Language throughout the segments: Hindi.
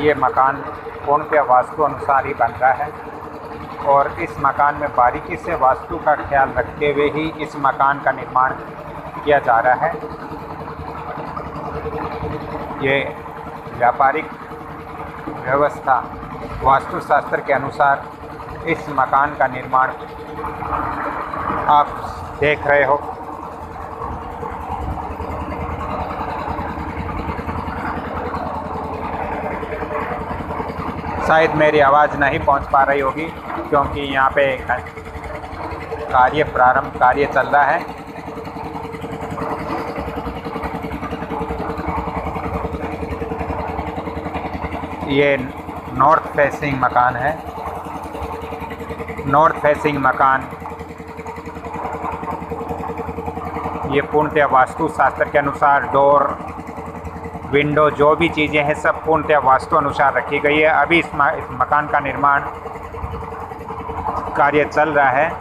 ये मकान पूर्णतः वास्तु अनुसार ही बन रहा है और इस मकान में बारीकी से वास्तु का ख्याल रखते हुए ही इस मकान का निर्माण किया जा रहा है। ये व्यापारिक व्यवस्था वास्तुशास्त्र के अनुसार इस मकान का निर्माण आप देख रहे हो। शायद मेरी आवाज़ नहीं पहुंच पा रही होगी क्योंकि यहाँ पे कार्य चल रहा है। ये नॉर्थ फेसिंग मकान है। नॉर्थ फेसिंग मकान ये पूर्णतः वास्तुशास्त्र के अनुसार डोर विंडो जो भी चीज़ें हैं सब पूर्णतः वास्तु अनुसार रखी गई है। अभी इस मकान का निर्माण कार्य चल रहा है।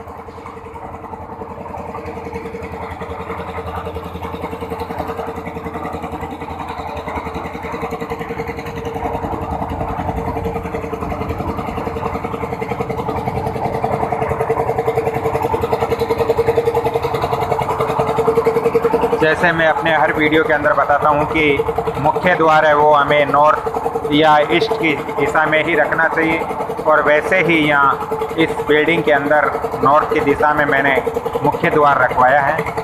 जैसे मैं अपने हर वीडियो के अंदर बताता हूं कि मुख्य द्वार है वो हमें नॉर्थ या ईस्ट की दिशा में ही रखना चाहिए और वैसे ही यहाँ इस बिल्डिंग के अंदर नॉर्थ की दिशा में मैंने मुख्य द्वार रखवाया है।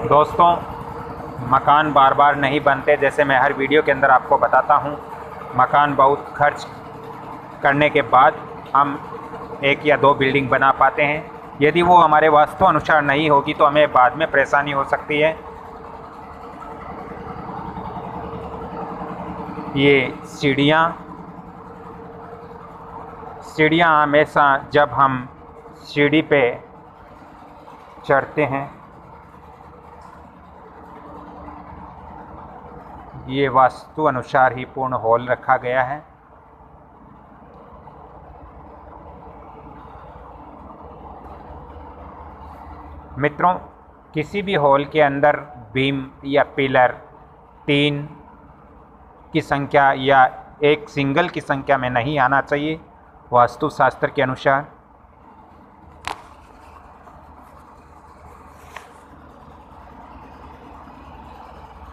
दोस्तों, मकान बार बार नहीं बनते। जैसे मैं हर वीडियो के अंदर आपको बताता हूँ, मकान बहुत खर्च करने के बाद हम एक या दो बिल्डिंग बना पाते हैं। यदि वो हमारे वास्तु अनुसार नहीं होगी तो हमें बाद में परेशानी हो सकती है। ये सीढ़ियाँ हमेशा जब हम सीढ़ी पे चढ़ते हैं, ये वास्तु अनुसार ही पूर्ण हॉल रखा गया है। मित्रों, किसी भी हॉल के अंदर बीम या पिलर 3 की संख्या या एक सिंगल की संख्या में नहीं आना चाहिए वास्तुशास्त्र के अनुसार।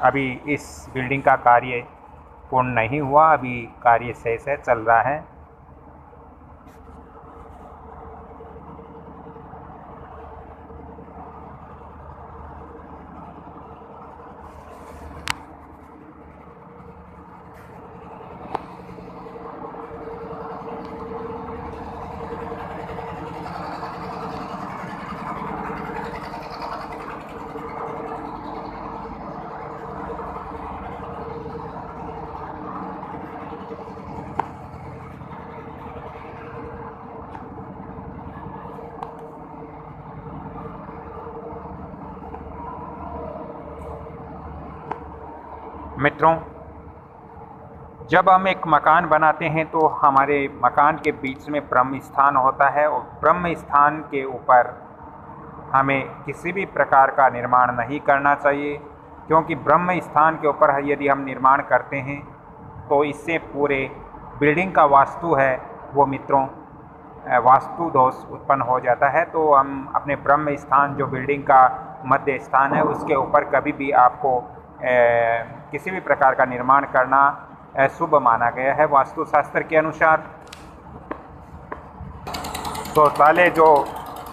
अभी इस बिल्डिंग का कार्य पूर्ण नहीं हुआ, अभी कार्य शेष है, चल रहा है। मित्रों, जब हम एक मकान बनाते हैं तो हमारे मकान के बीच में ब्रह्म स्थान होता है और ब्रह्म स्थान के ऊपर हमें किसी भी प्रकार का निर्माण नहीं करना चाहिए, क्योंकि ब्रह्म स्थान के ऊपर यदि हम निर्माण करते हैं तो इससे पूरे बिल्डिंग का वास्तु है वो मित्रों वास्तु दोष उत्पन्न हो जाता है। तो हम अपने ब्रह्म स्थान जो बिल्डिंग का मध्य स्थान है उसके ऊपर कभी भी आपको किसी भी प्रकार का निर्माण करना शुभ माना गया है वास्तुशास्त्र के अनुसार। शौचालय, जो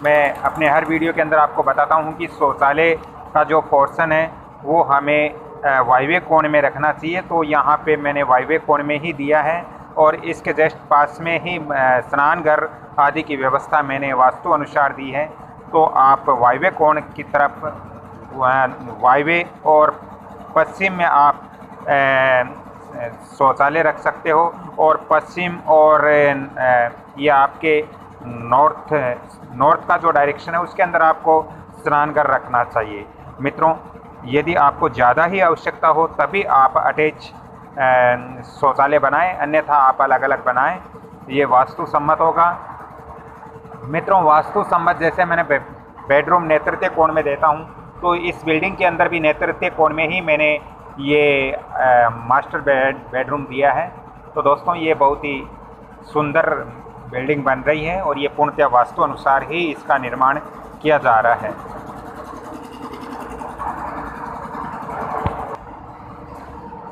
मैं अपने हर वीडियो के अंदर आपको बताता हूं कि शौचालय का जो पोर्शन है वो हमें वायव्य कोण में रखना चाहिए, तो यहाँ पे मैंने वायव्य कोण में ही दिया है और इसके जस्ट पास में ही स्नानघर आदि की व्यवस्था मैंने वास्तु अनुसार दी है। तो आप वायव्य कोण की तरफ वायव्य और पश्चिम में आप शौचालय रख सकते हो और पश्चिम और ये आपके नॉर्थ का जो डायरेक्शन है उसके अंदर आपको स्नानघर रखना चाहिए। मित्रों, यदि आपको ज़्यादा ही आवश्यकता हो तभी आप अटैच शौचालय बनाएं, अन्यथा आप अलग अलग बनाएं, ये वास्तु सम्मत होगा। मित्रों, वास्तु सम्मत जैसे मैंने बेडरूम नेतृत्व कोण में देता हूं, तो इस बिल्डिंग के अंदर भी नेतृत्व कोण में ही मैंने ये मास्टर बेडरूम दिया है। तो दोस्तों, ये बहुत ही सुंदर बिल्डिंग बन रही है और ये पूर्णतः वास्तु अनुसार ही इसका निर्माण किया जा रहा है।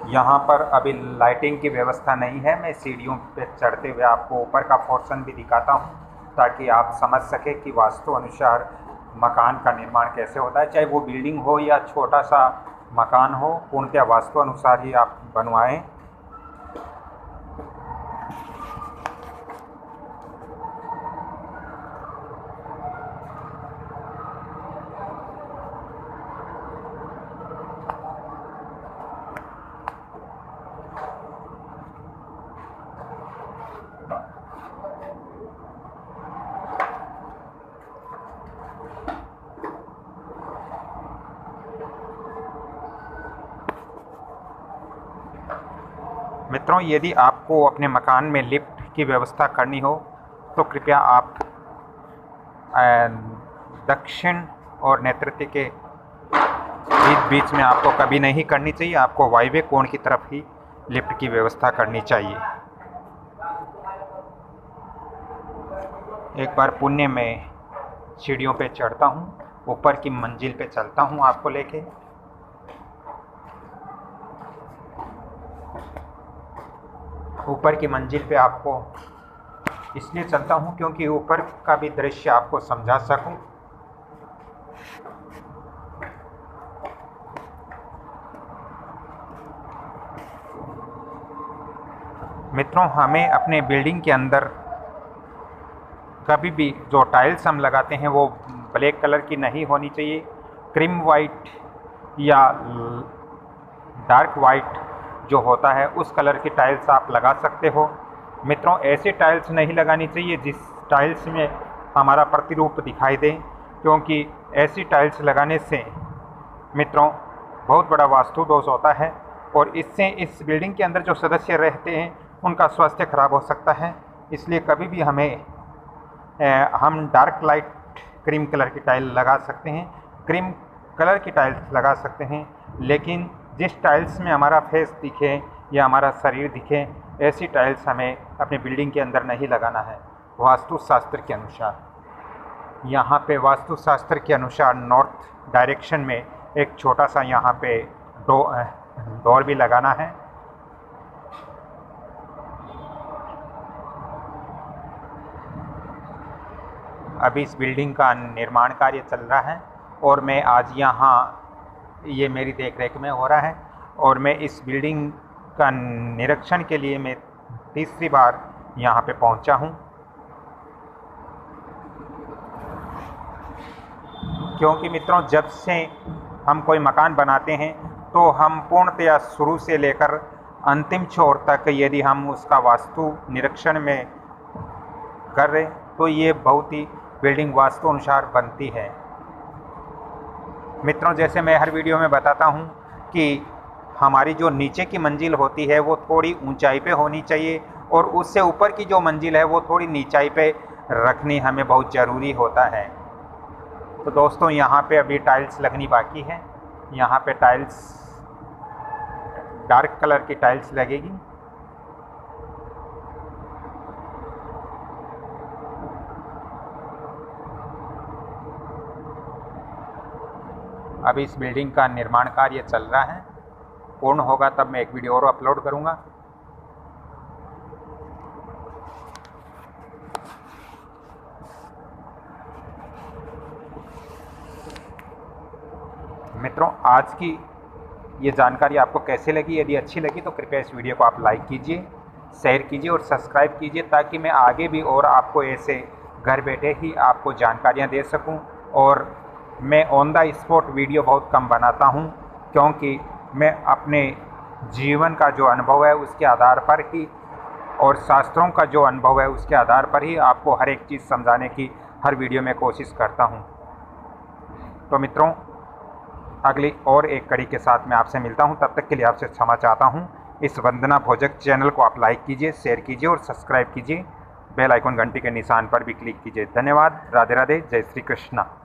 यहाँ पर अभी लाइटिंग की व्यवस्था नहीं है। मैं सीढ़ियों पे चढ़ते हुए आपको ऊपर का पोर्शन भी दिखाता हूँ, ताकि आप समझ सकें कि वास्तु अनुसार मकान का निर्माण कैसे होता है। चाहे वो बिल्डिंग हो या छोटा सा मकान हो, पूर्णतः वास्तु अनुसार ही आप बनवाएं। मित्रों, यदि आपको अपने मकान में लिफ्ट की व्यवस्था करनी हो तो कृपया आप दक्षिण और नैऋत्य के बीच में आपको कभी नहीं करनी चाहिए। आपको वायव्य कोण की तरफ ही लिफ्ट की व्यवस्था करनी चाहिए। एक बार पुण्य में सीढ़ियों पे चढ़ता हूँ, ऊपर की मंजिल पे चलता हूँ आपको लेके। ऊपर की मंजिल पे आपको इसलिए चलता हूँ क्योंकि ऊपर का भी दृश्य आपको समझा सकूँ। मित्रों, हमें अपने बिल्डिंग के अंदर कभी भी जो टाइल्स हम लगाते हैं वो ब्लैक कलर की नहीं होनी चाहिए। क्रीम वाइट या डार्क वाइट जो होता है उस कलर की टाइल्स आप लगा सकते हो। मित्रों, ऐसी टाइल्स नहीं लगानी चाहिए जिस टाइल्स में हमारा प्रतिरूप दिखाई दे, क्योंकि ऐसी टाइल्स लगाने से मित्रों बहुत बड़ा वास्तु दोष होता है और इससे इस बिल्डिंग के अंदर जो सदस्य रहते हैं उनका स्वास्थ्य खराब हो सकता है। इसलिए कभी भी हम डार्क लाइट क्रीम कलर की टाइल लगा सकते हैं, क्रीम कलर की टाइल्स लगा सकते हैं, लेकिन जिस टाइल्स में हमारा फेस दिखे या हमारा शरीर दिखे, ऐसी टाइल्स हमें अपनी बिल्डिंग के अंदर नहीं लगाना है वास्तु शास्त्र के अनुसार। यहाँ पे वास्तु शास्त्र के अनुसार नॉर्थ डायरेक्शन में एक छोटा सा यहाँ पे डोर भी लगाना है। अभी इस बिल्डिंग का निर्माण कार्य चल रहा है और मैं आज यहाँ, ये मेरी देखरेख में हो रहा है और मैं इस बिल्डिंग का निरीक्षण के लिए मैं तीसरी बार यहाँ पे पहुँचा हूँ। क्योंकि मित्रों, जब से हम कोई मकान बनाते हैं तो हम पूर्णतया शुरू से लेकर अंतिम छोर तक यदि हम उसका वास्तु निरीक्षण में कर रहे तो ये बहुत ही बिल्डिंग वास्तु अनुसार बनती है। मित्रों, जैसे मैं हर वीडियो में बताता हूँ कि हमारी जो नीचे की मंजिल होती है वो थोड़ी ऊंचाई पे होनी चाहिए और उससे ऊपर की जो मंजिल है वो थोड़ी नीचाई पे रखनी हमें बहुत ज़रूरी होता है। तो दोस्तों, यहाँ पे अभी टाइल्स लगनी बाकी है। यहाँ पे टाइल्स डार्क कलर की टाइल्स लगेगी। अभी इस बिल्डिंग का निर्माण कार्य चल रहा है, पूर्ण होगा तब मैं एक वीडियो और अपलोड करूंगा। मित्रों, आज की ये जानकारी आपको कैसे लगी? यदि अच्छी लगी तो कृपया इस वीडियो को आप लाइक कीजिए, शेयर कीजिए और सब्सक्राइब कीजिए, ताकि मैं आगे भी और आपको ऐसे घर बैठे ही आपको जानकारियाँ दे सकूं। और मैं ऑन द स्पॉट वीडियो बहुत कम बनाता हूं, क्योंकि मैं अपने जीवन का जो अनुभव है उसके आधार पर ही और शास्त्रों का जो अनुभव है उसके आधार पर ही आपको हर एक चीज़ समझाने की हर वीडियो में कोशिश करता हूं। तो मित्रों, अगली और एक कड़ी के साथ मैं आपसे मिलता हूं। तब तक के लिए आपसे क्षमा चाहता हूं। इस वंदना भोजक चैनल को आप लाइक कीजिए, शेयर कीजिए और सब्सक्राइब कीजिए। बेल आइकन घंटी के निशान पर भी क्लिक कीजिए। धन्यवाद। राधे राधे। जय श्री कृष्णा।